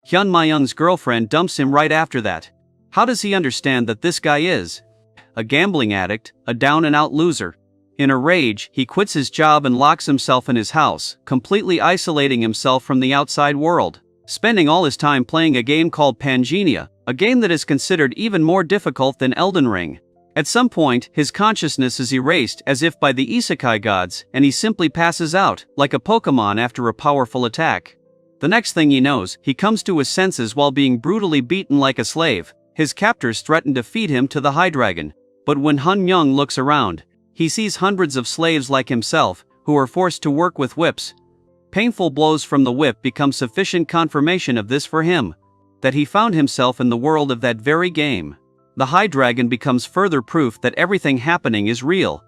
Hyun Mayung's girlfriend dumps him right after that. How does he understand that this guy is a gambling addict, a down-and-out loser? In a rage, he quits his job and locks himself in his house, completely isolating himself from the outside world, spending all his time playing a game called Pangea, a game that is considered even more difficult than Elden Ring. At some point, his consciousness is erased as if by the isekai gods, and he simply passes out, like a Pokemon after a powerful attack. The next thing he knows, he comes to his senses while being brutally beaten like a slave. His captors threaten to feed him to the High Dragon. But when Hun Myung looks around, he sees hundreds of slaves like himself, who are forced to work with whips. Painful blows from the whip become sufficient confirmation of this for him, that he found himself in the world of that very game. The High Dragon becomes further proof that everything happening is real.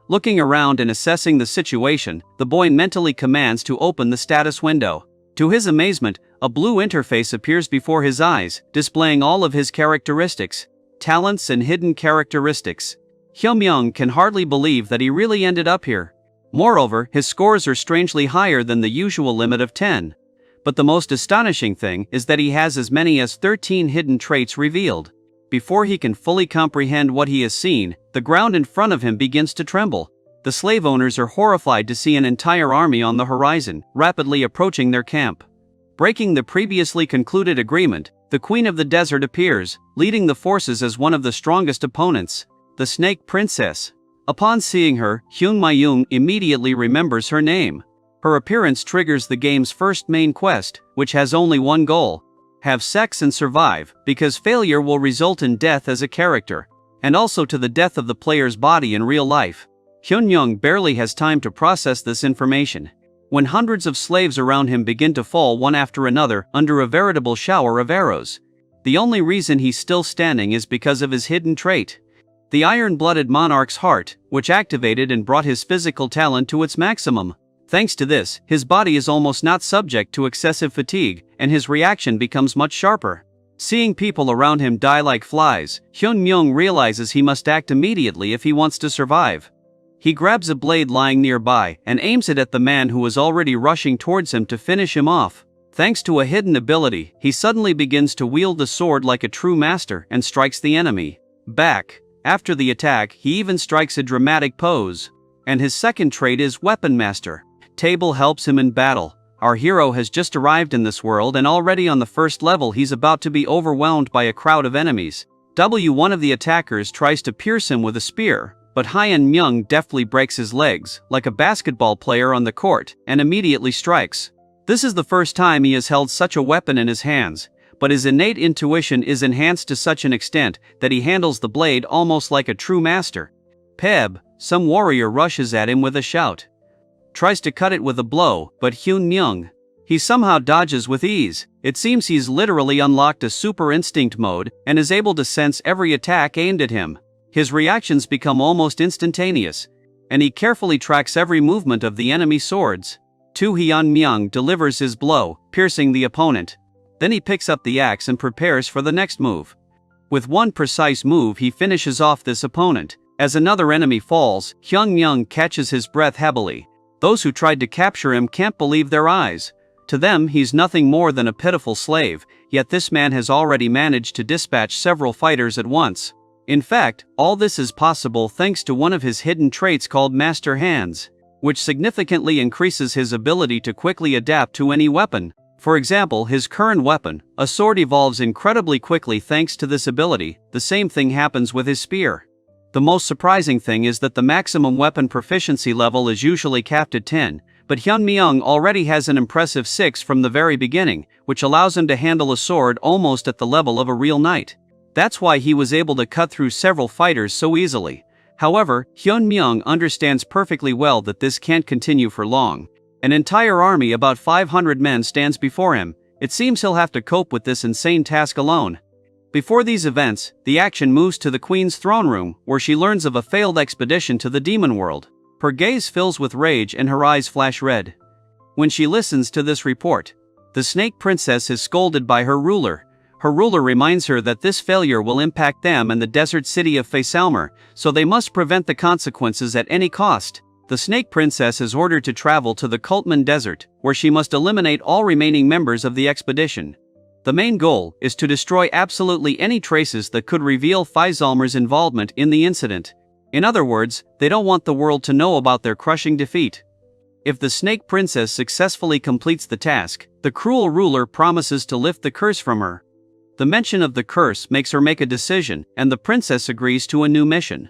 Looking around and assessing the situation, the boy mentally commands to open the status window. To his amazement, a blue interface appears before his eyes, displaying all of his characteristics, talents and hidden characteristics. Hyun Myung can hardly believe that he really ended up here. Moreover, his scores are strangely higher than the usual limit of 10. But the most astonishing thing is that he has as many as 13 hidden traits revealed. Before he can fully comprehend what he has seen, the ground in front of him begins to tremble. The slave owners are horrified to see an entire army on the horizon, rapidly approaching their camp. Breaking the previously concluded agreement, the Queen of the Desert appears, leading the forces as one of the strongest opponents, the Snake Princess. Upon seeing her, Hyun Mayung immediately remembers her name. Her appearance triggers the game's first main quest, which has only one goal: have sex and survive, because failure will result in death as a character, and also to the death of the player's body in real life. Hyun Myung barely has time to process this information, when hundreds of slaves around him begin to fall one after another under a veritable shower of arrows. The only reason he's still standing is because of his hidden trait, the iron-blooded monarch's heart, which activated and brought his physical talent to its maximum. Thanks to this, his body is almost not subject to excessive fatigue, and his reaction becomes much sharper. Seeing people around him die like flies, Hyun Myung realizes he must act immediately if he wants to survive. He grabs a blade lying nearby and aims it at the man who is already rushing towards him to finish him off. Thanks to a hidden ability, he suddenly begins to wield the sword like a true master and strikes the enemy back. After the attack, he even strikes a dramatic pose. And his second trait is Weapon Master. Table helps him in battle. Our hero has just arrived in this world, and already on the first level he's about to be overwhelmed by a crowd of enemies. One of the attackers tries to pierce him with a spear, but Hyun Myung deftly breaks his legs, like a basketball player on the court, and immediately strikes. This is the first time he has held such a weapon in his hands, but his innate intuition is enhanced to such an extent that he handles the blade almost like a true master. Peb, some warrior rushes at him with a shout. Tries to cut it with a blow, but Hyun Myung, he somehow dodges with ease. It seems he's literally unlocked a super instinct mode and is able to sense every attack aimed at him. His reactions become almost instantaneous, and he carefully tracks every movement of the enemy swords. Hyun Myung delivers his blow, piercing the opponent. Then he picks up the axe and prepares for the next move. With one precise move he finishes off this opponent. As another enemy falls, Hyun Myung catches his breath heavily. Those who tried to capture him can't believe their eyes. To them he's nothing more than a pitiful slave, yet this man has already managed to dispatch several fighters at once. In fact, all this is possible thanks to one of his hidden traits called Master Hands, which significantly increases his ability to quickly adapt to any weapon. For example, his current weapon, a sword, evolves incredibly quickly thanks to this ability. The same thing happens with his spear. The most surprising thing is that the maximum weapon proficiency level is usually capped at 10, but Hyun Myung already has an impressive 6 from the very beginning, which allows him to handle a sword almost at the level of a real knight. That's why he was able to cut through several fighters so easily. However, Hyun Myung understands perfectly well that this can't continue for long. An entire army, about 500 men, stands before him. It seems he'll have to cope with this insane task alone. Before these events, the action moves to the Queen's throne room, where she learns of a failed expedition to the demon world. Her gaze fills with rage and her eyes flash red. When she listens to this report, the Snake Princess is scolded by her ruler. Her ruler reminds her that this failure will impact them and the desert city of Faisalmer, so they must prevent the consequences at any cost. The Snake Princess is ordered to travel to the Kultman Desert, where she must eliminate all remaining members of the expedition. The main goal is to destroy absolutely any traces that could reveal Faisalmer's involvement in the incident. In other words, they don't want the world to know about their crushing defeat. If the Snake Princess successfully completes the task, the cruel ruler promises to lift the curse from her. The mention of the curse makes her make a decision, and the princess agrees to a new mission.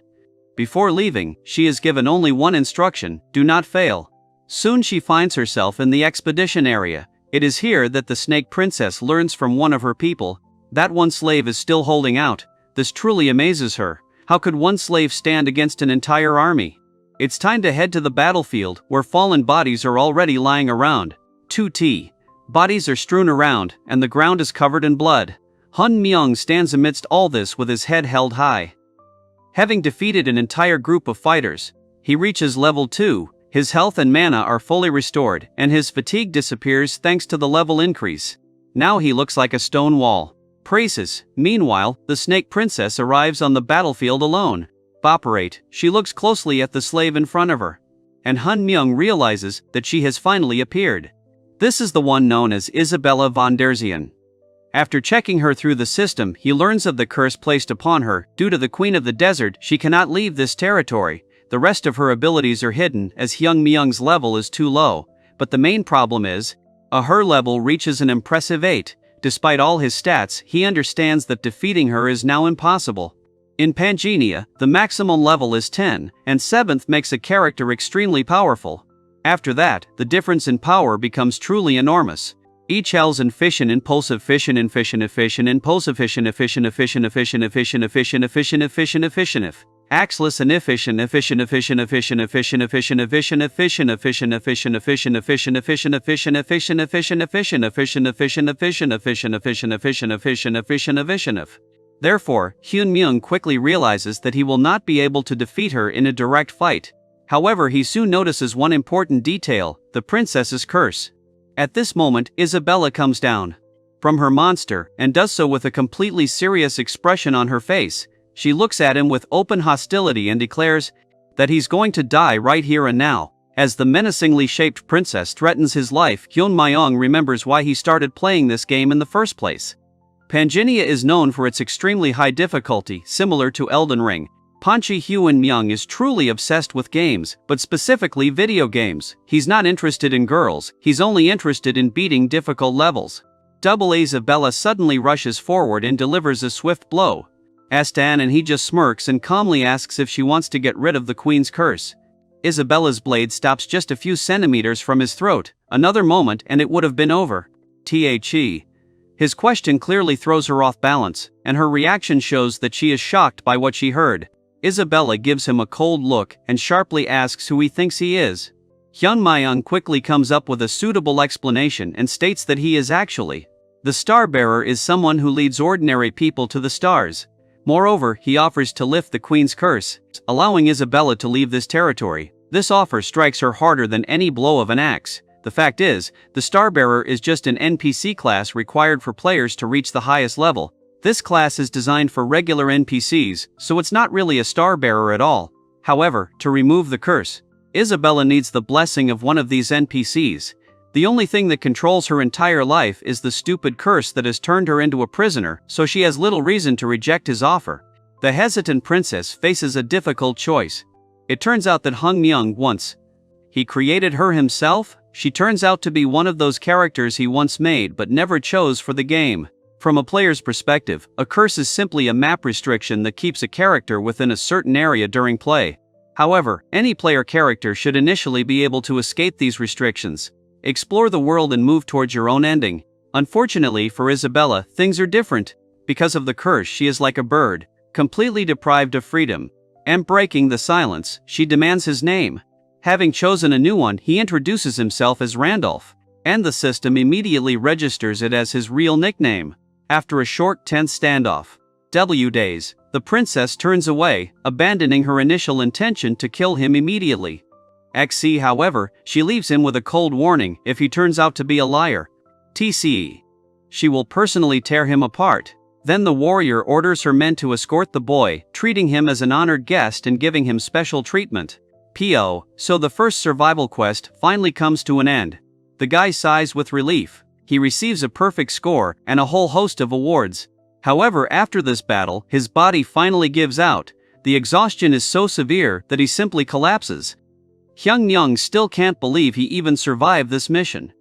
Before leaving, she is given only one instruction: do not fail. Soon she finds herself in the expedition area. It is here that the Snake Princess learns from one of her people that one slave is still holding out. This truly amazes her. How could one slave stand against an entire army? It's time to head to the battlefield, where fallen bodies are already lying around. 2T. Bodies are strewn around, and the ground is covered in blood. Hun Myung stands amidst all this with his head held high. Having defeated an entire group of fighters, he reaches level 2, his health and mana are fully restored, and his fatigue disappears thanks to the level increase. Now he looks like a stone wall. Praises. Meanwhile, the Snake Princess arrives on the battlefield alone. Operate. She looks closely at the slave in front of her, and Hun Myung realizes that she has finally appeared. This is the one known as Isabella von der Zien. After checking her through the system, he learns of the curse placed upon her. Due to the Queen of the Desert, she cannot leave this territory. The rest of her abilities are hidden, as Hyung Myung's level is too low. But the main problem is, her level reaches an impressive 8. Despite all his stats, he understands that defeating her is now impossible. In Pangenia, the maximum level is 10, and 7th makes a character extremely powerful. After that, the difference in power becomes truly enormous. Each L's in fission, impulsive fission, impulsive fission, axless and efficient Therefore, Hyun Myung quickly realizes that he will not be able to defeat her in a direct fight. However, he soon notices one important detail: the princess's curse. At this moment, Isabella comes down from her monster, and does so with a completely serious expression on her face. She looks at him with open hostility and declares that he's going to die right here and now. As the menacingly shaped princess threatens his life, Hyun Myung remembers why he started playing this game in the first place. Pangenia is known for its extremely high difficulty, similar to Elden Ring. Panchi Hyun Myung is truly obsessed with games, but specifically video games. He's not interested in girls, he's only interested in beating difficult levels. Double Isabella suddenly rushes forward and delivers a swift blow. Astan and he just smirks and calmly asks if she wants to get rid of the queen's curse. Isabella's blade stops just a few centimeters from his throat. Another moment and it would have been over. The. His question clearly throws her off balance, and her reaction shows that she is shocked by what she heard. Isabella gives him a cold look and sharply asks who he thinks he is. Hyun Myung quickly comes up with a suitable explanation and states that he is actually the Starbearer, is someone who leads ordinary people to the stars. Moreover, he offers to lift the queen's curse, allowing Isabella to leave this territory. This offer strikes her harder than any blow of an axe. The fact is, the Starbearer is just an NPC class required for players to reach the highest level. This class is designed for regular NPCs, so it's not really a Starbearer at all. However, to remove the curse, Isabella needs the blessing of one of these NPCs. The only thing that controls her entire life is the stupid curse that has turned her into a prisoner, so she has little reason to reject his offer. The hesitant princess faces a difficult choice. It turns out that Hung Myung he created her himself. She turns out to be one of those characters he once made but never chose for the game. From a player's perspective, a curse is simply a map restriction that keeps a character within a certain area during play. However, any player character should initially be able to escape these restrictions, explore the world and move towards your own ending. Unfortunately for Isabella, things are different. Because of the curse, she is like a bird, completely deprived of freedom. And breaking the silence, she demands his name. Having chosen a new one, he introduces himself as Randolph, and the system immediately registers it as his real nickname. After a short, tense standoff, days, the princess turns away, abandoning her initial intention to kill him immediately. However, she leaves him with a cold warning: if he turns out to be a liar, she will personally tear him apart. Then the warrior orders her men to escort the boy, treating him as an honored guest and giving him special treatment. So the first survival quest finally comes to an end. The guy sighs with relief. he receives a perfect score and a whole host of awards. However, after this battle, his body finally gives out. The exhaustion is so severe that he simply collapses. Hyung-myung still can't believe he even survived this mission.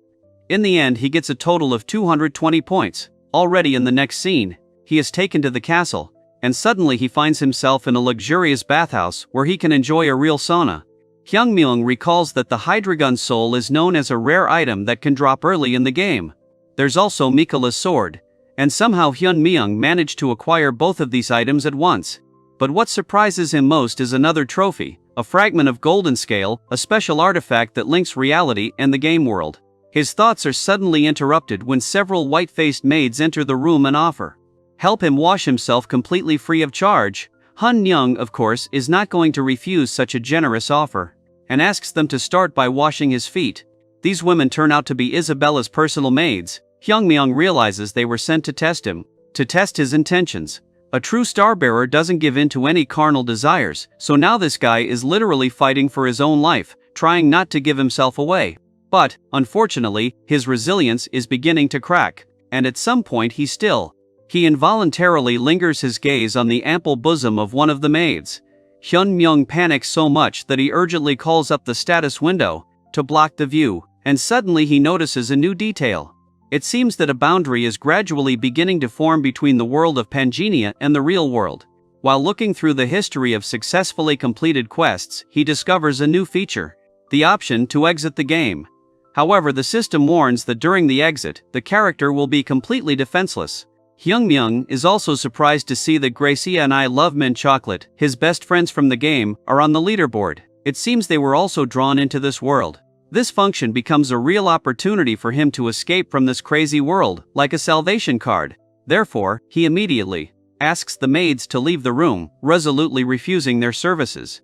In the end, he gets a total of 220 points. Already in the next scene, he is taken to the castle, and suddenly he finds himself in a luxurious bathhouse where he can enjoy a real sauna. Hyung-myung recalls that the Hydreigon soul is known as a rare item that can drop early in the game. There's also Mikula's sword, and somehow Hyun-myung managed to acquire both of these items at once. But what surprises him most is another trophy, a fragment of golden scale, a special artifact that links reality and the game world. His thoughts are suddenly interrupted when several white-faced maids enter the room and offer help him wash himself completely free of charge. Han-myung, of course, is not going to refuse such a generous offer, and asks them to start by washing his feet. These women turn out to be Isabella's personal maids. Hyung-myung realizes they were sent to test him, to test his intentions. A true starbearer doesn't give in to any carnal desires, so now this guy is literally fighting for his own life, trying not to give himself away. But, unfortunately, his resilience is beginning to crack, and at some point he involuntarily lingers his gaze on the ample bosom of one of the maids. Hyun-myung panics so much that he urgently calls up the status window to block the view, and suddenly he notices a new detail. It seems that a boundary is gradually beginning to form between the world of Pangenia and the real world. While looking through the history of successfully completed quests, he discovers a new feature: the option to exit the game. However, the system warns that during the exit, the character will be completely defenseless. Hyung-myung is also surprised to see that Gracia and I Love Mint Chocolate, his best friends from the game, are on the leaderboard. It seems they were also drawn into this world. This function becomes a real opportunity for him to escape from this crazy world, like a salvation card. Therefore, he immediately asks the maids to leave the room, resolutely refusing their services.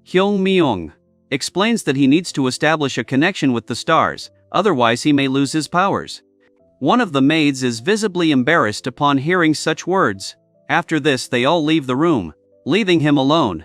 Hyung-myung explains that he needs to establish a connection with the stars, otherwise he may lose his powers. One of the maids is visibly embarrassed upon hearing such words. After this, they all leave the room, leaving him alone.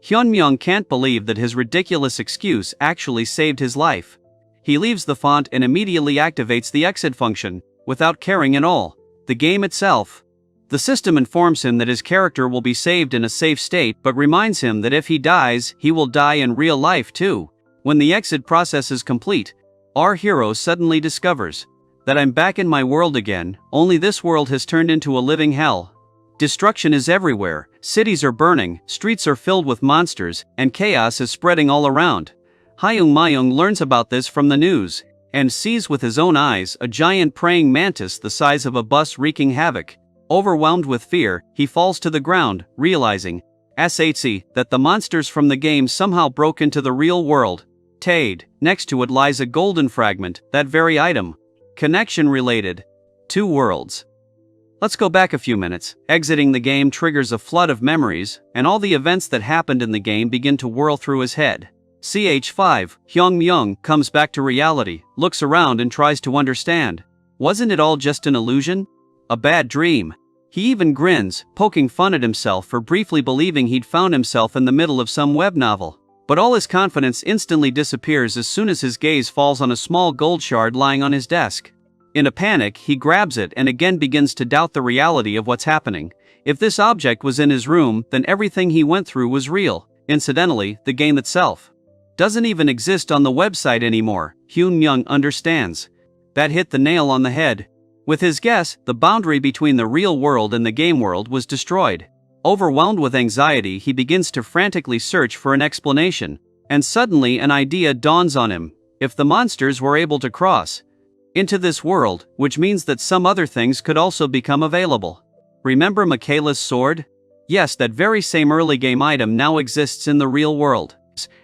Hyun-myung can't believe that his ridiculous excuse actually saved his life. He leaves the font and immediately activates the exit function, without caring at all. The game itself. The system informs him that his character will be saved in a safe state, but reminds him that if he dies, he will die in real life too. When the exit process is complete, our hero suddenly discovers that I'm back in my world again, only this world has turned into a living hell. Destruction is everywhere, cities are burning, streets are filled with monsters, and chaos is spreading all around. Hyung-myung learns about this from the news, and sees with his own eyes a giant praying mantis the size of a bus wreaking havoc. Overwhelmed with fear, he falls to the ground, realizing that the monsters from the game somehow broke into the real world. Next to it lies a golden fragment, that very item. Connection related. Two worlds. Let's go back a few minutes. Exiting the game triggers a flood of memories, and all the events that happened in the game begin to whirl through his head. Ch5, Hyung-myung comes back to reality, looks around and tries to understand. Wasn't it all just an illusion? A bad dream? He even grins, poking fun at himself for briefly believing he'd found himself in the middle of some web novel. But all his confidence instantly disappears as soon as his gaze falls on a small gold shard lying on his desk. In a panic, he grabs it and again begins to doubt the reality of what's happening. If this object was in his room, then everything he went through was real. Incidentally, the game itself doesn't even exist on the website anymore. Hyun-myung understands. That hit the nail on the head. With his guess, the boundary between the real world and the game world was destroyed. Overwhelmed with anxiety, he begins to frantically search for an explanation. And suddenly an idea dawns on him. If the monsters were able to cross into this world, which means that some other things could also become available. Remember Michaela's sword? Yes, that very same early game item now exists in the real world.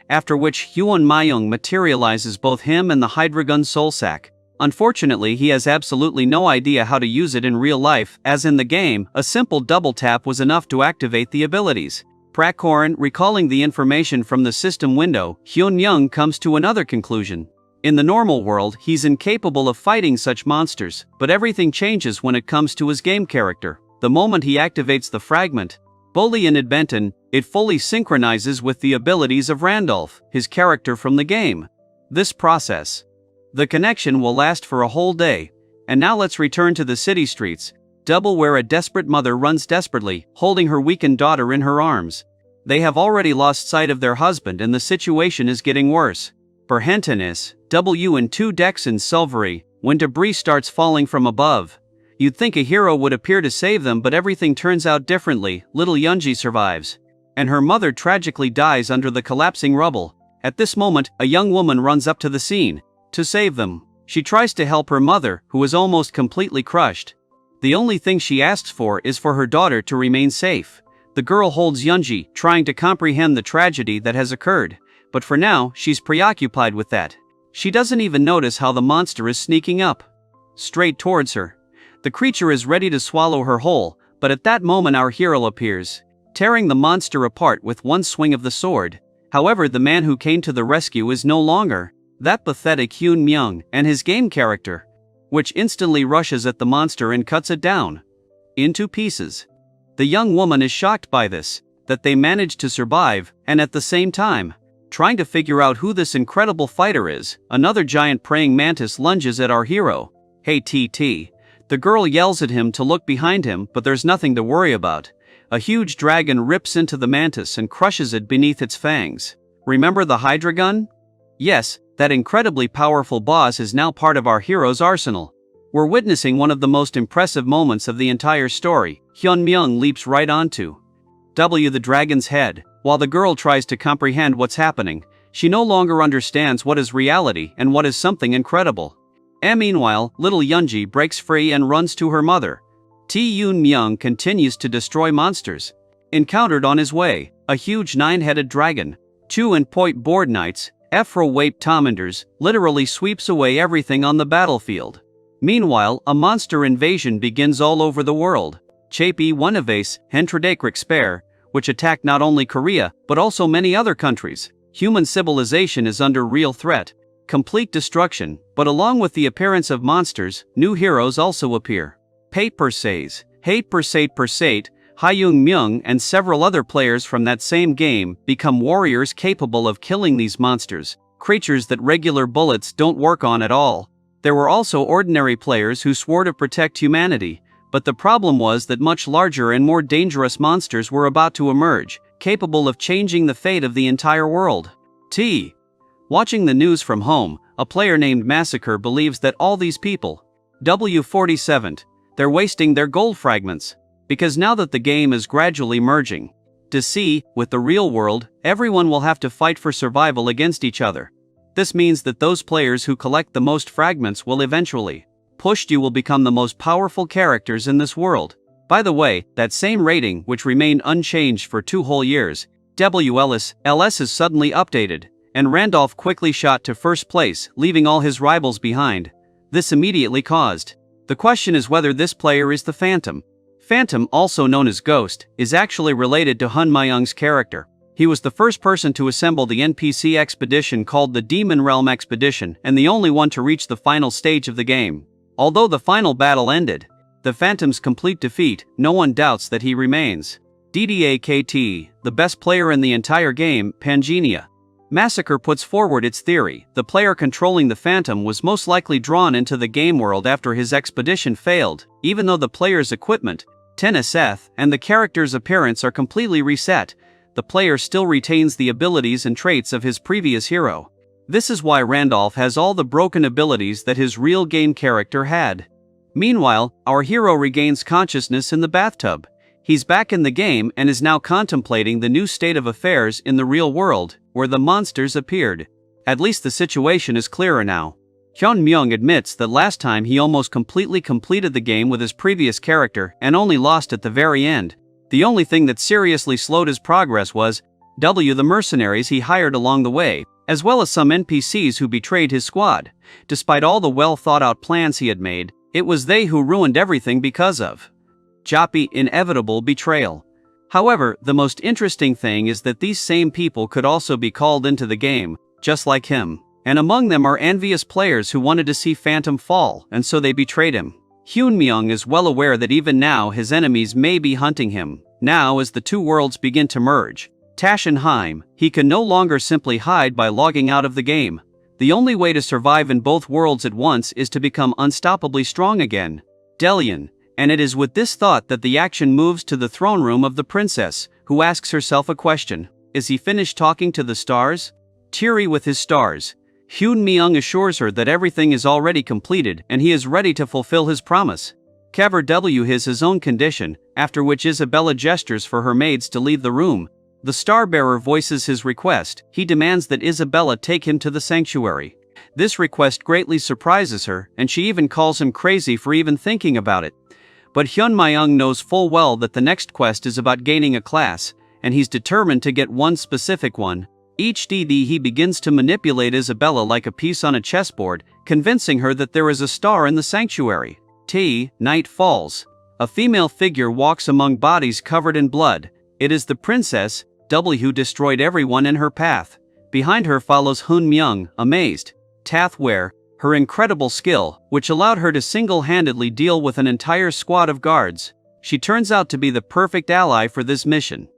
After which Hyun-myung materializes both him and the Hydreigon soul sack. Unfortunately, he has absolutely no idea how to use it in real life, as in the game, a simple double tap was enough to activate the abilities. Prakoran recalling the information from the system window, Hyun-myung comes to another conclusion. In the normal world, he's incapable of fighting such monsters, but everything changes when it comes to his game character. The moment he activates the fragment, Bully in Adbenton, it fully synchronizes with the abilities of Randolph, his character from the game. This process. The connection will last for a whole day. And now let's return to the city streets, double where a desperate mother runs desperately, holding her weakened daughter in her arms. They have already lost sight of their husband and the situation is getting worse. Perhentenis, W in 2 decks in silvery, when debris starts falling from above. You'd think a hero would appear to save them, but everything turns out differently. Little Yunji survives. And her mother tragically dies under the collapsing rubble. At this moment, a young woman runs up to the scene to save them. She tries to help her mother, who is almost completely crushed. The only thing she asks for is for her daughter to remain safe. The girl holds Yunji, trying to comprehend the tragedy that has occurred. But for now, she's preoccupied with that. She doesn't even notice how the monster is sneaking up straight towards her. The creature is ready to swallow her whole, but at that moment our hero appears, tearing the monster apart with one swing of the sword. However, the man who came to the rescue is no longer that pathetic Hyun Myung and his game character, which instantly rushes at the monster and cuts it down into pieces. The young woman is shocked by this, that they managed to survive, and at the same time, trying to figure out who this incredible fighter is. Another giant praying mantis lunges at our hero. Hey TT. The girl yells at him to look behind him, but there's nothing to worry about. A huge dragon rips into the mantis and crushes it beneath its fangs. Remember the Hydra gun? Yes, that incredibly powerful boss is now part of our hero's arsenal. We're witnessing one of the most impressive moments of the entire story. Hyun Myung leaps right onto the dragon's head. While the girl tries to comprehend what's happening, she no longer understands what is reality and what is something incredible. Meanwhile, little Yunji breaks free and runs to her mother. Hyun Myung continues to destroy monsters. Encountered on his way, a huge 9-headed dragon, Chu and Point board knights, Afro-Wape Tomanders, literally sweeps away everything on the battlefield. Meanwhile, a monster invasion begins all over the world. Chape Onevase, Hentradakrik Spare, which attack not only Korea, but also many other countries. Human civilization is under real threat. Complete destruction, but along with the appearance of monsters, new heroes also appear. Pei Persate, Hyung Myung and several other players from that same game become warriors capable of killing these monsters, creatures that regular bullets don't work on at all. There were also ordinary players who swore to protect humanity, but the problem was that much larger and more dangerous monsters were about to emerge, capable of changing the fate of the entire world. Watching the news from home, a player named Massacre believes that all these people, W47, they're wasting their gold fragments. Because now that the game is gradually merging with the real world, everyone will have to fight for survival against each other. This means that those players who collect the most fragments will eventually will become the most powerful characters in this world. By the way, that same rating, which remained unchanged for 2 whole years, WLS is suddenly updated, and Randolph quickly shot to first place, leaving all his rivals behind. This immediately caused the question is whether this player is the Phantom. Phantom, also known as Ghost, is actually related to Hun Myung's character. He was the first person to assemble the NPC expedition called the Demon Realm Expedition, and the only one to reach the final stage of the game. Although the final battle ended the Phantom's complete defeat, no one doubts that he remains DDAKT, the best player in the entire game. Pangenia. Massacre puts forward its theory: the player controlling the Phantom was most likely drawn into the game world after his expedition failed, even though the player's equipment, Tenniseth, and the character's appearance are completely reset. The player still retains the abilities and traits of his previous hero. This is why Randolph has all the broken abilities that his real game character had. Meanwhile, our hero regains consciousness in the bathtub. He's back in the game and is now contemplating the new state of affairs in the real world, where the monsters appeared. At least the situation is clearer now. Hyun Myung admits that last time he almost completely completed the game with his previous character and only lost at the very end. The only thing that seriously slowed his progress was the mercenaries he hired along the way, as well as some NPCs who betrayed his squad. Despite all the well-thought-out plans he had made, it was they who ruined everything because of Joppy inevitable betrayal. However, the most interesting thing is that these same people could also be called into the game, just like him. And among them are envious players who wanted to see Phantom fall, and so they betrayed him. Hyun Myung is well aware that even now his enemies may be hunting him. Now, as the two worlds begin to merge, Tashenheim, he can no longer simply hide by logging out of the game. The only way to survive in both worlds at once is to become unstoppably strong again. Delian, and it is with this thought that the action moves to the throne room of the princess, who asks herself a question. Is he finished talking to the stars? Teary with his stars, Hyun Myung assures her that everything is already completed and he is ready to fulfill his promise. Caver W has his own condition, after which Isabella gestures for her maids to leave the room. The star-bearer voices his request. He demands that Isabella take him to the sanctuary. This request greatly surprises her, and she even calls him crazy for even thinking about it. But Hyun Myung knows full well that the next quest is about gaining a class, and he's determined to get one specific one. Each DD he begins to manipulate Isabella like a piece on a chessboard, convincing her that there is a star in the sanctuary. Night falls. A female figure walks among bodies covered in blood. It is the princess, W, who destroyed everyone in her path. Behind her follows Hyun Myung, amazed. Tathware, her incredible skill, which allowed her to single-handedly deal with an entire squad of guards. She turns out to be the perfect ally for this mission.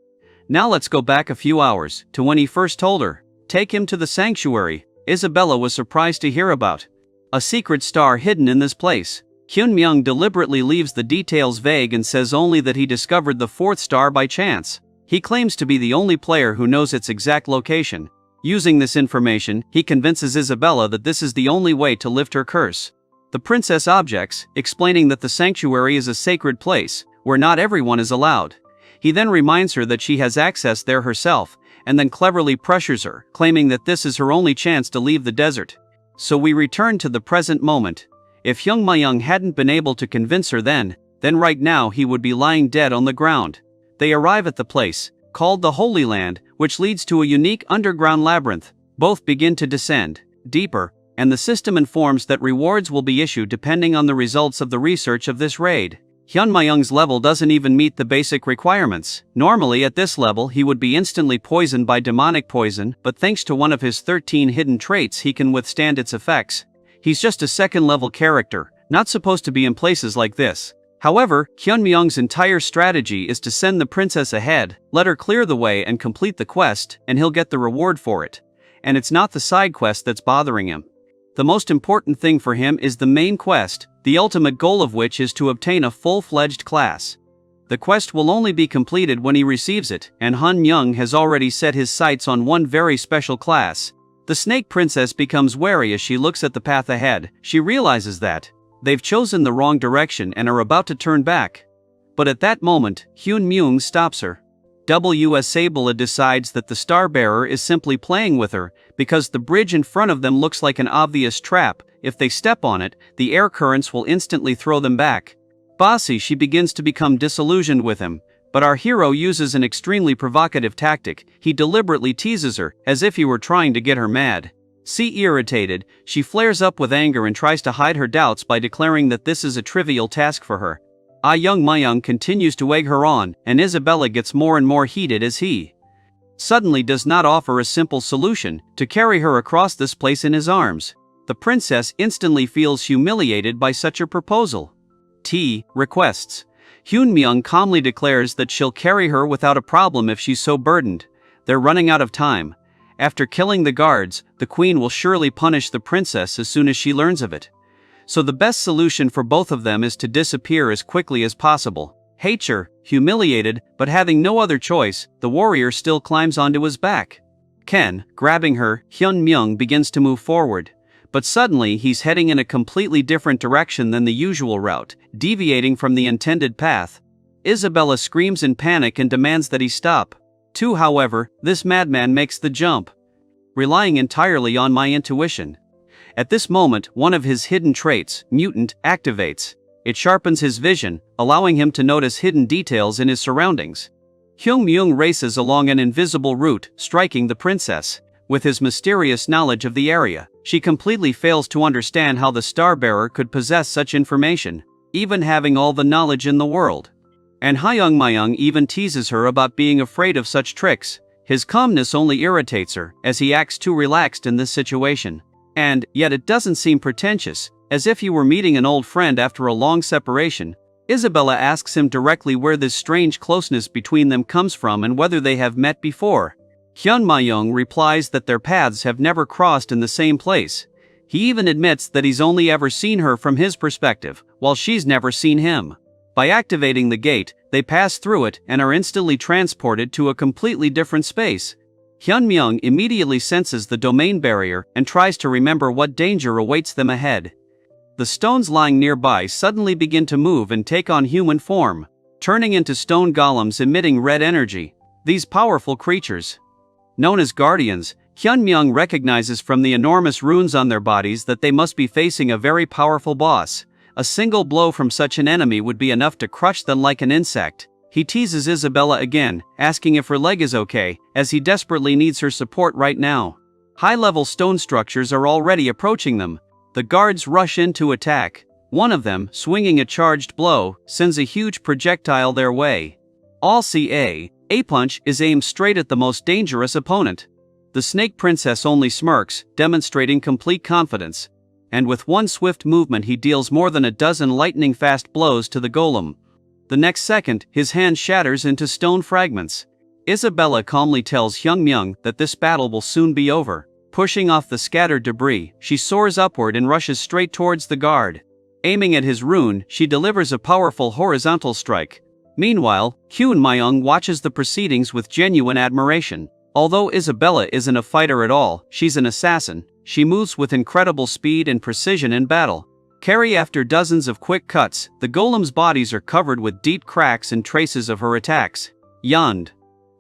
Now let's go back a few hours, to when he first told her, take him to the sanctuary. Isabella was surprised to hear about a secret star hidden in this place. Hyun Myung deliberately leaves the details vague and says only that he discovered the fourth star by chance. He claims to be the only player who knows its exact location. Using this information, he convinces Isabella that this is the only way to lift her curse. The princess objects, explaining that the sanctuary is a sacred place, where not everyone is allowed. He then reminds her that she has access there herself, and then cleverly pressures her, claiming that this is her only chance to leave the desert. So we return to the present moment. If Hyun Myung hadn't been able to convince her then right now he would be lying dead on the ground. They arrive at the place, called the Holy Land, which leads to a unique underground labyrinth. Both begin to descend deeper, and the system informs that rewards will be issued depending on the results of the research of this raid. Hyun Myung's level doesn't even meet the basic requirements. Normally at this level he would be instantly poisoned by demonic poison, but thanks to one of his 13 hidden traits he can withstand its effects. He's just a second-level character, not supposed to be in places like this. However, Hyun Myung's entire strategy is to send the princess ahead, let her clear the way and complete the quest, and he'll get the reward for it. And it's not the side quest that's bothering him. The most important thing for him is the main quest, the ultimate goal of which is to obtain a full-fledged class. The quest will only be completed when he receives it, and Han Myung has already set his sights on one very special class. The Snake Princess becomes wary as she looks at the path ahead. She realizes that they've chosen the wrong direction and are about to turn back. But at that moment, Hyun Myung stops her. W.S. Sabela decides that the Star-Bearer is simply playing with her, because the bridge in front of them looks like an obvious trap. If they step on it, the air currents will instantly throw them back. Bossy, she begins to become disillusioned with him. But our hero uses an extremely provocative tactic. He deliberately teases her, as if he were trying to get her mad. Irritated, she flares up with anger and tries to hide her doubts by declaring that this is a trivial task for her. Hyun Myung continues to egg her on, and Isabella gets more and more heated as he suddenly does not offer a simple solution, to carry her across this place in his arms. The princess instantly feels humiliated by such a proposal. Requests. Hyun Myung calmly declares that she'll carry her without a problem if she's so burdened. They're running out of time. After killing the guards, the queen will surely punish the princess as soon as she learns of it. So the best solution for both of them is to disappear as quickly as possible. Humiliated, but having no other choice, the warrior still climbs onto his back. Grabbing her, Hyun Myung begins to move forward. But suddenly he's heading in a completely different direction than the usual route, deviating from the intended path. Isabella screams in panic and demands that he stop. However, this madman makes the jump, relying entirely on my intuition. At this moment, one of his hidden traits, Mutant, activates. It sharpens his vision, allowing him to notice hidden details in his surroundings. Hyun Myung races along an invisible route, striking the princess. With his mysterious knowledge of the area, she completely fails to understand how the Star-Bearer could possess such information, even having all the knowledge in the world. And Hyun Myung even teases her about being afraid of such tricks. His calmness only irritates her, as he acts too relaxed in this situation. And yet it doesn't seem pretentious, as if he were meeting an old friend after a long separation. Isabella asks him directly where this strange closeness between them comes from and whether they have met before. Hyun Ma-young replies that their paths have never crossed in the same place. He even admits that he's only ever seen her from his perspective, while she's never seen him. By activating the gate, they pass through it and are instantly transported to a completely different space. Hyun Myung immediately senses the domain barrier and tries to remember what danger awaits them ahead. The stones lying nearby suddenly begin to move and take on human form, turning into stone golems emitting red energy. These powerful creatures, known as guardians, Hyun Myung recognizes from the enormous runes on their bodies that they must be facing a very powerful boss. A single blow from such an enemy would be enough to crush them like an insect. He teases Isabella again, asking if her leg is okay, as he desperately needs her support right now. High-level stone structures are already approaching them. The guards rush in to attack. One of them, swinging a charged blow, sends a huge projectile their way. All see a punch is aimed straight at the most dangerous opponent. The Snake Princess only smirks, demonstrating complete confidence. And with one swift movement he deals more than a dozen lightning-fast blows to the golem. The next second, his hand shatters into stone fragments. Isabella calmly tells Hyun Myung that this battle will soon be over. Pushing off the scattered debris, she soars upward and rushes straight towards the guard. Aiming at his rune, she delivers a powerful horizontal strike. Meanwhile, Hyun Ma-young watches the proceedings with genuine admiration. Although Isabella isn't a fighter at all, she's an assassin. She moves with incredible speed and precision in battle. After dozens of quick cuts, the golem's bodies are covered with deep cracks and traces of her attacks.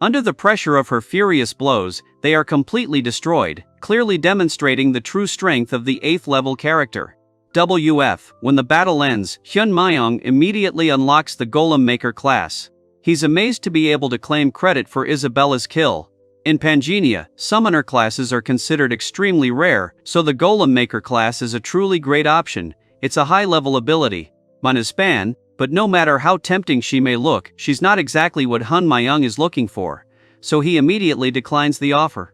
Under the pressure of her furious blows, they are completely destroyed, clearly demonstrating the true strength of the 8th level character. When the battle ends, Hyun Ma-young immediately unlocks the Golem Maker class. He's amazed to be able to claim credit for Isabella's kill. In Pangenia, summoner classes are considered extremely rare, so the Golem Maker class is a truly great option. It's a high-level ability. But no matter how tempting she may look, she's not exactly what Hyun Ma-young is looking for, so he immediately declines the offer.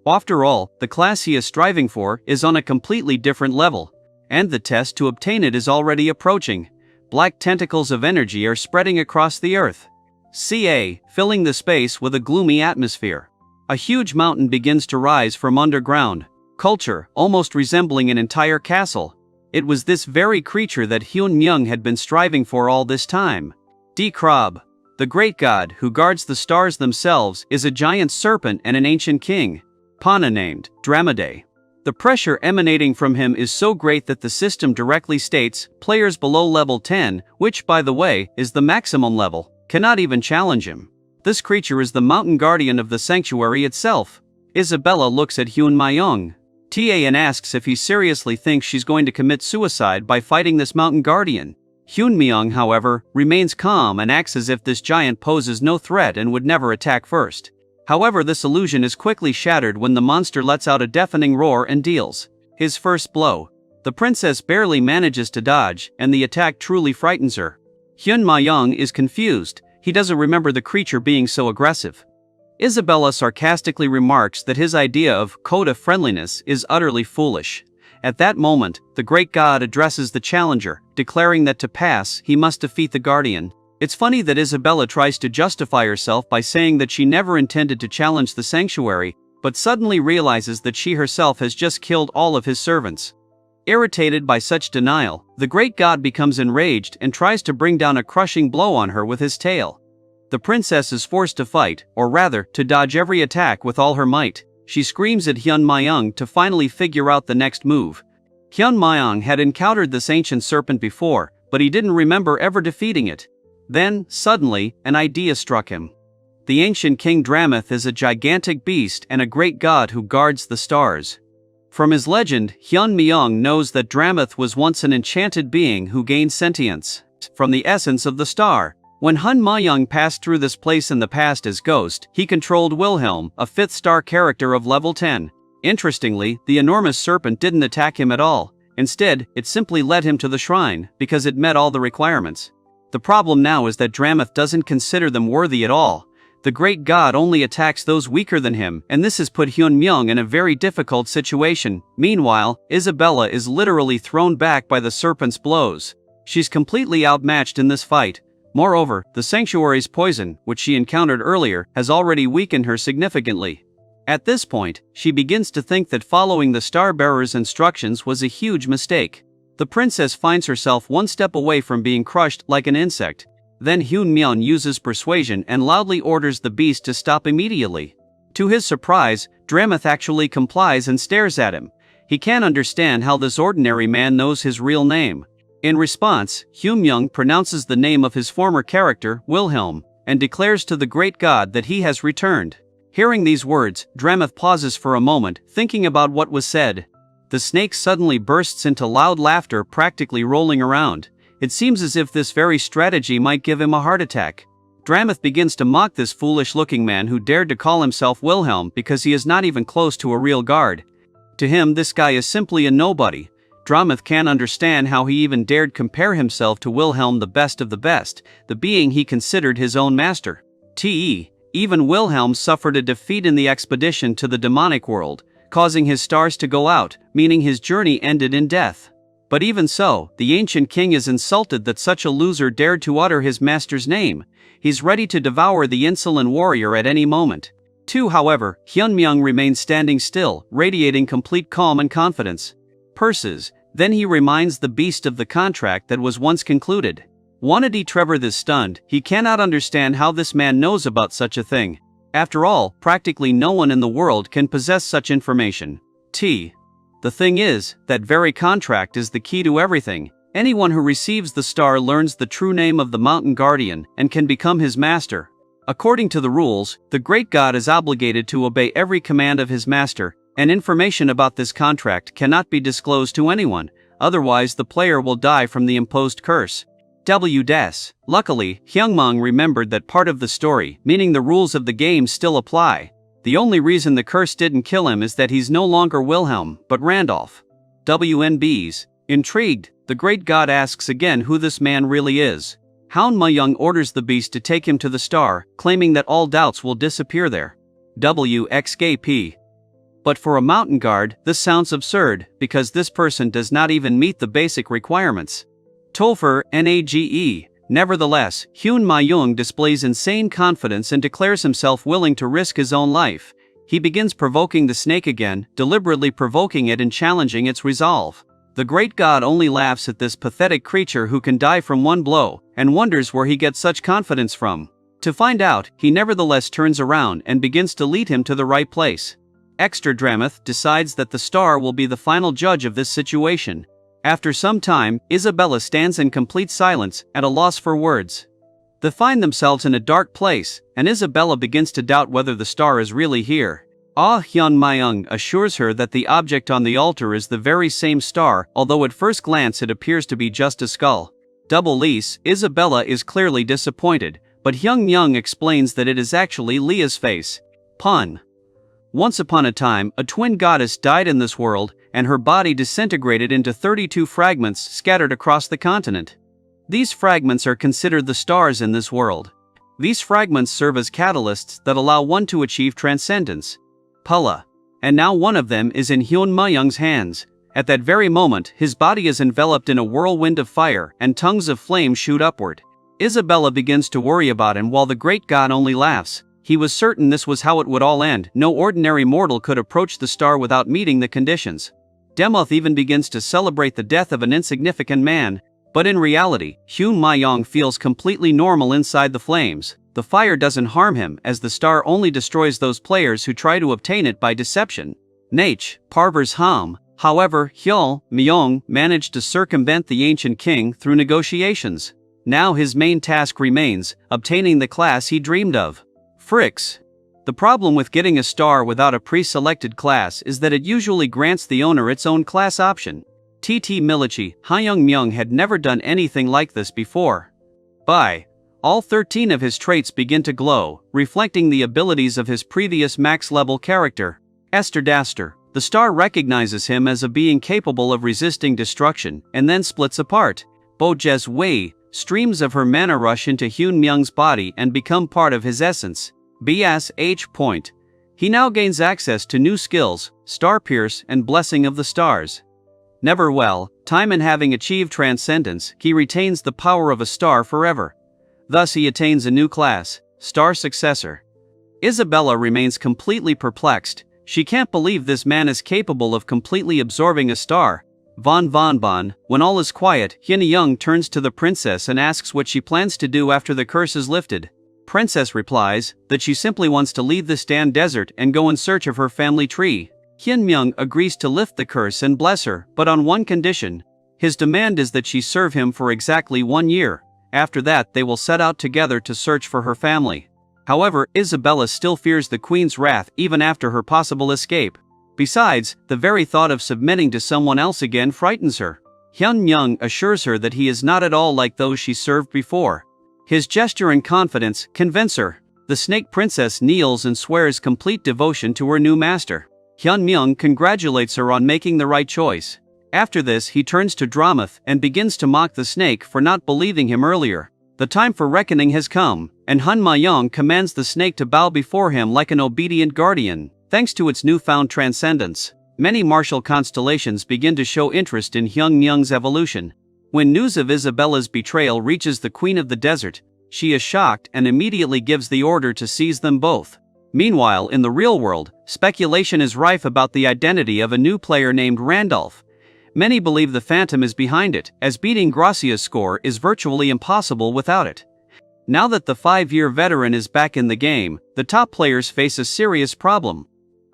After all, the class he is striving for is on a completely different level, and the test to obtain it is already approaching. Black tentacles of energy are spreading across the earth, filling the space with a gloomy atmosphere. A huge mountain begins to rise from underground, culture almost resembling an entire castle. It was this very creature that Hyun Myung had been striving for all this time. Krab, the great god who guards the stars themselves, is a giant serpent and an ancient king, Pana named Dramade. The pressure emanating from him is so great that the system directly states players below level 10, which by the way is the maximum level, cannot even challenge him. This creature is the mountain guardian of the sanctuary itself. Isabella looks at Hyun Ma-young and asks if he seriously thinks she's going to commit suicide by fighting this mountain guardian. Hyun Ma-young, however, remains calm and acts as if this giant poses no threat and would never attack first. However, this illusion is quickly shattered when the monster lets out a deafening roar and deals his first blow. The princess barely manages to dodge, and the attack truly frightens her. Hyun Ma-young is confused. He doesn't remember the creature being so aggressive. Isabella sarcastically remarks that his idea of code of friendliness is utterly foolish. At that moment, the great god addresses the challenger, declaring that to pass, he must defeat the guardian. It's funny that Isabella tries to justify herself by saying that she never intended to challenge the sanctuary, but suddenly realizes that she herself has just killed all of his servants. Irritated by such denial, the great god becomes enraged and tries to bring down a crushing blow on her with his tail. The princess is forced to fight, or rather, to dodge every attack with all her might. She screams at Hyun Ma-young to finally figure out the next move. Hyun Ma-young had encountered this ancient serpent before, but he didn't remember ever defeating it. Then, suddenly, an idea struck him. The ancient King Dramath is a gigantic beast and a great god who guards the stars. From his legend, Hyun Ma-young knows that Dramath was once an enchanted being who gained sentience from the essence of the star. When Hyun Ma-young passed through this place in the past as Ghost, he controlled Wilhelm, a 5th star character of level 10. Interestingly, the enormous serpent didn't attack him at all. Instead, it simply led him to the shrine, because it met all the requirements. The problem now is that Dramath doesn't consider them worthy at all. The great god only attacks those weaker than him, and this has put Hyun Myung in a very difficult situation. Meanwhile, Isabella is literally thrown back by the serpent's blows. She's completely outmatched in this fight. Moreover, the sanctuary's poison, which she encountered earlier, has already weakened her significantly. At this point, she begins to think that following the star-bearer's instructions was a huge mistake. The princess finds herself one step away from being crushed like an insect. Then Hyun-myeon uses persuasion and loudly orders the beast to stop immediately. To his surprise, Dramath actually complies and stares at him. He can't understand how this ordinary man knows his real name. In response, Hyun-myeon pronounces the name of his former character, Wilhelm, and declares to the great god that he has returned. Hearing these words, Dramath pauses for a moment, thinking about what was said. The snake suddenly bursts into loud laughter, practically rolling around. It seems as if this very strategy might give him a heart attack. Dramath begins to mock this foolish-looking man who dared to call himself Wilhelm because he is not even close to a real guard. To him, this guy is simply a nobody. Dramath can't understand how he even dared compare himself to Wilhelm, the best of the best, the being he considered his own master. Even Wilhelm suffered a defeat in the expedition to the demonic world, causing his stars to go out, meaning his journey ended in death. But even so, the ancient king is insulted that such a loser dared to utter his master's name. He's ready to devour the insolent warrior at any moment. However, Hyun-myeon remains standing still, radiating complete calm and confidence. Purses. Then he reminds the beast of the contract that was once concluded. Wannabe Trevor is stunned. He cannot understand how this man knows about such a thing. After all, practically no one in the world can possess such information. The thing is, that very contract is the key to everything. Anyone who receives the star learns the true name of the mountain guardian and can become his master. According to the rules, the great god is obligated to obey every command of his master, and information about this contract cannot be disclosed to anyone, otherwise the player will die from the imposed curse. Luckily, Hyungmyeon remembered that part of the story, meaning the rules of the game, still apply. The only reason the curse didn't kill him is that he's no longer Wilhelm, but Randolph. WNBs. Intrigued, the great god asks again who this man really is. Hyun-myeon orders the beast to take him to the star, claiming that all doubts will disappear there. WXKP. But for a mountain guard, this sounds absurd, because this person does not even meet the basic requirements. Topher, NAGE. Nevertheless, Hyun-myeon displays insane confidence and declares himself willing to risk his own life. He begins provoking the snake again, deliberately provoking it and challenging its resolve. The great god only laughs at this pathetic creature who can die from one blow, and wonders where he gets such confidence from. To find out, he nevertheless turns around and begins to lead him to the right place. Extra Dramath decides that the star will be the final judge of this situation. After some time, Isabella stands in complete silence, at a loss for words. They find themselves in a dark place, and Isabella begins to doubt whether the star is really here. Hyun-myeon assures her that the object on the altar is the very same star, although at first glance it appears to be just a skull. Isabella is clearly disappointed, but Hyun-myeon explains that it is actually Leah's face. Pun. Once upon a time, a twin goddess died in this world, and her body disintegrated into 32 fragments scattered across the continent. These fragments are considered the stars in this world. These fragments serve as catalysts that allow one to achieve transcendence. Pula. And now one of them is in Hyun-myeon's hands. At that very moment, his body is enveloped in a whirlwind of fire, and tongues of flame shoot upward. Isabella begins to worry about him while the great god only laughs. He was certain this was how it would all end. No ordinary mortal could approach the star without meeting the conditions. Demoth even begins to celebrate the death of an insignificant man, but in reality, Hyun-myeon feels completely normal inside the flames. The fire doesn't harm him, as the star only destroys those players who try to obtain it by deception. Parver's Ham. However, Hyun-myeon managed to circumvent the ancient king through negotiations. Now his main task remains, obtaining the class he dreamed of. Fricks. The problem with getting a star without a pre-selected class is that it usually grants the owner its own class option. Milichi, Hyun-myeon had never done anything like this before. All 13 of his traits begin to glow, reflecting the abilities of his previous max-level character. Daster. The star recognizes him as a being capable of resisting destruction, and then splits apart. Bojes Wei. Streams of her mana rush into Hyun-myeon's body and become part of his essence. H. He now gains access to new skills, Star Pierce and Blessing of the Stars. Time and having achieved transcendence, he retains the power of a star forever. Thus he attains a new class, Star Successor. Isabella remains completely perplexed. She can't believe this man is capable of completely absorbing a star. Bon. When all is quiet, Hyun Young turns to the princess and asks what she plans to do after the curse is lifted. Princess replies that she simply wants to leave the Stan desert and go in search of her family tree. Hyun Young agrees to lift the curse and bless her, but on one condition. His demand is that she serve him for exactly 1 year. After that, they will set out together to search for her family. However, Isabella still fears the queen's wrath even after her possible escape. Besides, the very thought of submitting to someone else again frightens her. Hyun Young assures her that he is not at all like those she served before. His gesture and confidence convince her. The snake princess kneels and swears complete devotion to her new master. Hyun Young congratulates her on making the right choice. After this, he turns to Dramath and begins to mock the snake for not believing him earlier. The time for reckoning has come, and Hun Ma-young commands the snake to bow before him like an obedient guardian. Thanks to its newfound transcendence, many martial constellations begin to show interest in Hyun Young's evolution. When news of Isabella's betrayal reaches the Queen of the Desert, she is shocked and immediately gives the order to seize them both. Meanwhile, in the real world, speculation is rife about the identity of a new player named Randolph. Many believe the Phantom is behind it, as beating Gracia's score is virtually impossible without it. Now that the 5-year veteran is back in the game, the top players face a serious problem.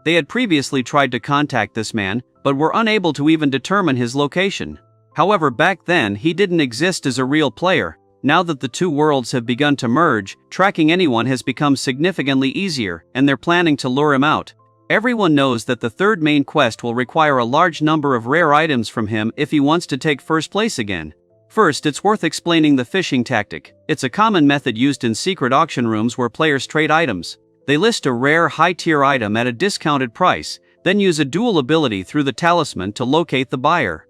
They had previously tried to contact this man, but were unable to even determine his location. However, back then he didn't exist as a real player. Now that the two worlds have begun to merge, tracking anyone has become significantly easier, and they're planning to lure him out. Everyone knows that the third main quest will require a large number of rare items from him if he wants to take first place again. First, it's worth explaining the fishing tactic. It's a common method used in secret auction rooms where players trade items. They list a rare high-tier item at a discounted price, then use a dual ability through the talisman to locate the buyer.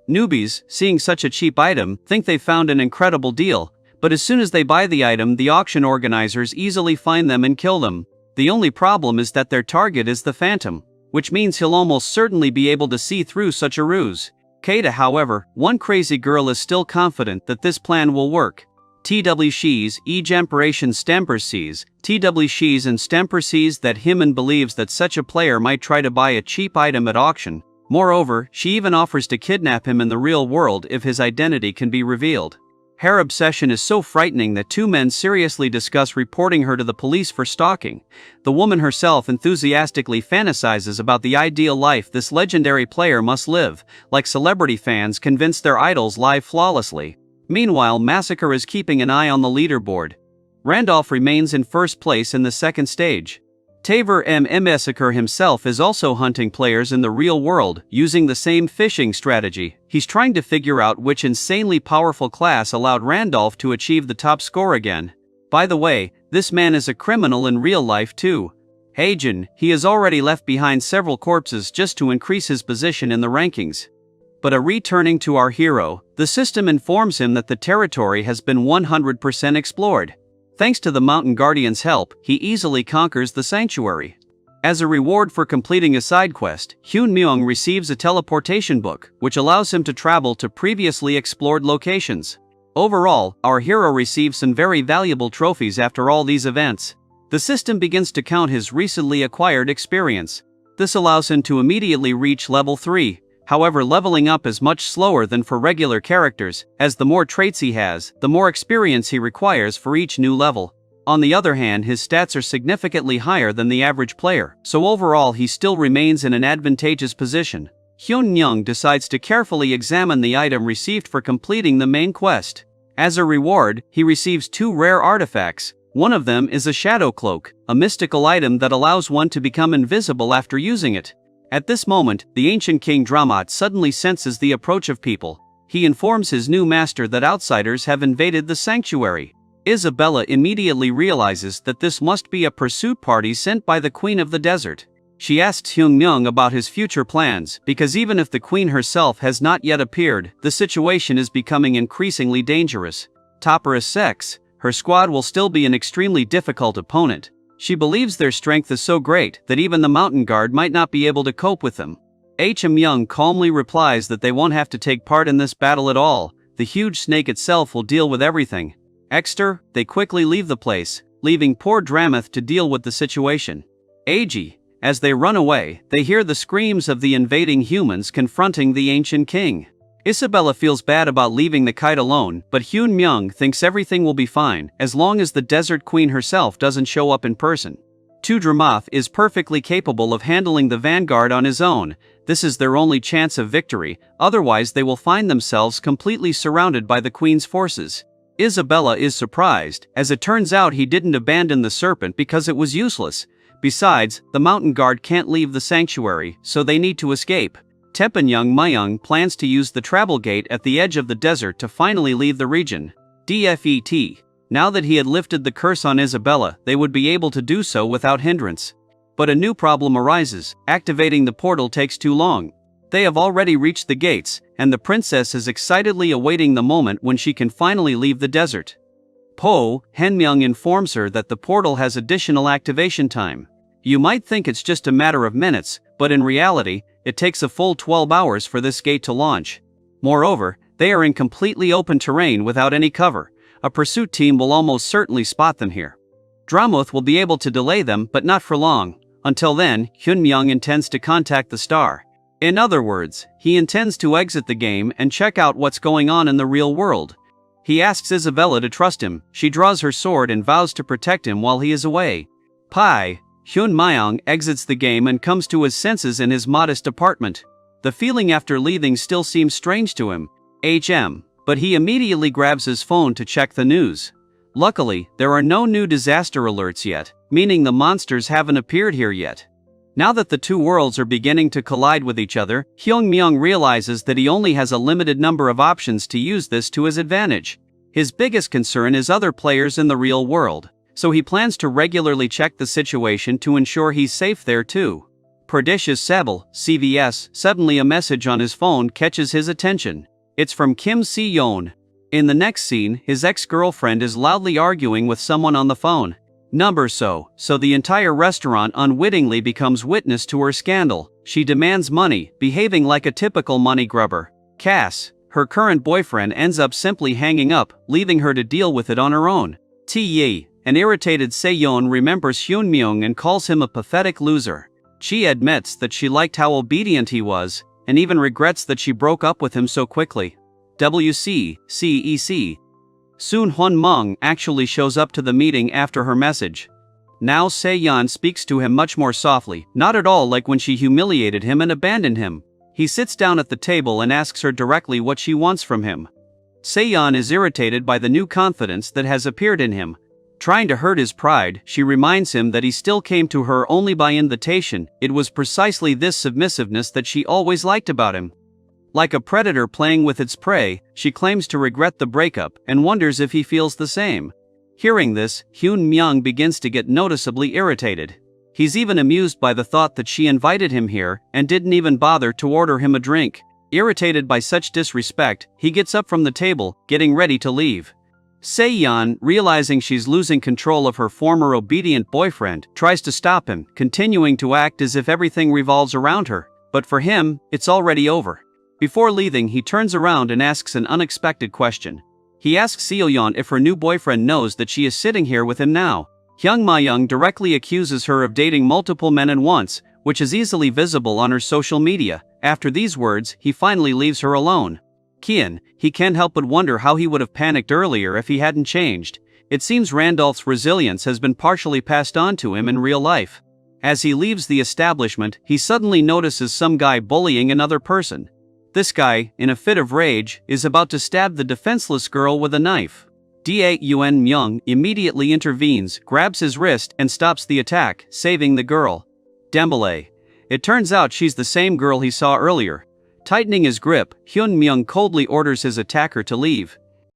Newbies, seeing such a cheap item, think they found an incredible deal, but as soon as they buy the item, the auction organizers easily find them and kill them. The only problem is that their target is the Phantom, which means he'll almost certainly be able to see through such a ruse. Kada, however, one crazy girl, is still confident that this plan will work. TW Shees, Egemperation Stemper sees, TW Shees and Stemper sees that Hyun believes that such a player might try to buy a cheap item at auction. Moreover, she even offers to kidnap him in the real world if his identity can be revealed. Her obsession is so frightening that two men seriously discuss reporting her to the police for stalking. The woman herself enthusiastically fantasizes about the ideal life this legendary player must live, like celebrity fans convinced their idols live flawlessly. Meanwhile, Massacre is keeping an eye on the leaderboard. Randolph remains in first place in the second stage. Taver Massacre himself is also hunting players in the real world, using the same fishing strategy. He's trying to figure out which insanely powerful class allowed Randolph to achieve the top score again. By the way, this man is a criminal in real life too. Haejin, he has already left behind several corpses just to increase his position in the rankings. But returning to our hero, the system informs him that the territory has been 100% explored. Thanks to the Mountain Guardian's help, he easily conquers the sanctuary. As a reward for completing a side quest, Hyun Myung receives a teleportation book, which allows him to travel to previously explored locations. Overall, our hero receives some very valuable trophies after all these events. The system begins to count his recently acquired experience. This allows him to immediately reach level 3. However, leveling up is much slower than for regular characters, as the more traits he has, the more experience he requires for each new level. On the other hand, his stats are significantly higher than the average player, so overall he still remains in an advantageous position. Hyun Young decides to carefully examine the item received for completing the main quest. As a reward, he receives 2 rare artifacts. One of them is a shadow cloak, a mystical item that allows one to become invisible after using it. At this moment, the ancient King Dramat suddenly senses the approach of people. He informs his new master that outsiders have invaded the sanctuary. Isabella immediately realizes that this must be a pursuit party sent by the Queen of the Desert. She asks Hyun Myung about his future plans, because even if the Queen herself has not yet appeared, the situation is becoming increasingly dangerous. Topper sex, her squad will still be an extremely difficult opponent. She believes their strength is so great that even the Mountain Guard might not be able to cope with them. Young calmly replies that they won't have to take part in this battle at all. The huge snake itself will deal with everything. They quickly leave the place. leaving poor Dramath to deal with the situation. As they run away, they hear the screams of the invading humans confronting the ancient king. Isabella feels bad about leaving the kite alone, but Hyun Myung thinks everything will be fine as long as the Desert Queen herself doesn't show up in person. Dramath is perfectly capable of handling the vanguard on his own. This is their only chance of victory, otherwise they will find themselves completely surrounded by the queen's forces. Isabella is surprised, as it turns out he didn't abandon the serpent because it was useless. Besides, the mountain guard can't leave the sanctuary, so they need to escape. Tepanyang Myung plans to use the travel gate at the edge of the desert to finally leave the region. DFET. Now that he had lifted the curse on Isabella, they would be able to do so without hindrance. But a new problem arises: activating the portal takes too long. They have already reached the gates, and the princess is excitedly awaiting the moment when she can finally leave the desert. Henmyeong informs her that the portal has additional activation time. You might think it's just a matter of minutes, but in reality, it takes a full 12 hours for this gate to launch. Moreover, they are in completely open terrain without any cover. A pursuit team will almost certainly spot them here. Dramath will be able to delay them, but not for long. Until then, Hyun Myung intends to contact the star. In other words, he intends to exit the game and check out what's going on in the real world. He asks Isabella to trust him. She draws her sword and vows to protect him while he is away. Hyun Myung exits the game and comes to his senses in his modest apartment. The feeling after leaving still seems strange to him. But he immediately grabs his phone to check the news. Luckily, there are no new disaster alerts yet, meaning the monsters haven't appeared here yet. Now that the two worlds are beginning to collide with each other, Hyun Myung realizes that he only has a limited number of options to use this to his advantage. His biggest concern is other players in the real world, so he plans to regularly check the situation to ensure he's safe there too. Pernicious Sebel, CVS, suddenly a message on his phone catches his attention. It's from Kim Si-yeon. In the next scene, his ex-girlfriend is loudly arguing with someone on the phone. So the entire restaurant unwittingly becomes witness to her scandal. She demands money, behaving like a typical money grubber. Cass, her current boyfriend, ends up simply hanging up, leaving her to deal with it on her own. An irritated Se-yeon remembers Hyun Myung and calls him a pathetic loser. She admits that she liked how obedient he was, and even regrets that she broke up with him so quickly. WCCEC. Soon Hyun Myung actually shows up to the meeting after her message. Now Se-yeon speaks to him much more softly, not at all like when she humiliated him and abandoned him. He sits down at the table and asks her directly what she wants from him. Se-yeon is irritated by the new confidence that has appeared in him. Trying to hurt his pride, she reminds him that he still came to her only by invitation. It was precisely this submissiveness that she always liked about him. Like a predator playing with its prey, she claims to regret the breakup and wonders if he feels the same. Hearing this, Hyun Myung begins to get noticeably irritated. He's even amused by the thought that she invited him here and didn't even bother to order him a drink. Irritated by such disrespect, he gets up from the table, getting ready to leave. Se-yeon, realizing she's losing control of her former obedient boyfriend, tries to stop him, continuing to act as if everything revolves around her. But for him, it's already over. Before leaving, he turns around and asks an unexpected question. He asks Se-yeon if her new boyfriend knows that she is sitting here with him now. Hyun Myung directly accuses her of dating multiple men at once, which is easily visible on her social media. After these words, he finally leaves her alone. He can't help but wonder how he would have panicked earlier if he hadn't changed. It seems Randolph's resilience has been partially passed on to him in real life. As he leaves the establishment, he suddenly notices some guy bullying another person. This guy, in a fit of rage, is about to stab the defenseless girl with a knife. Hyun Myung immediately intervenes, grabs his wrist, and stops the attack, saving the girl. Dembele. It turns out she's the same girl he saw earlier. Tightening his grip, Hyun Myung coldly orders his attacker to leave.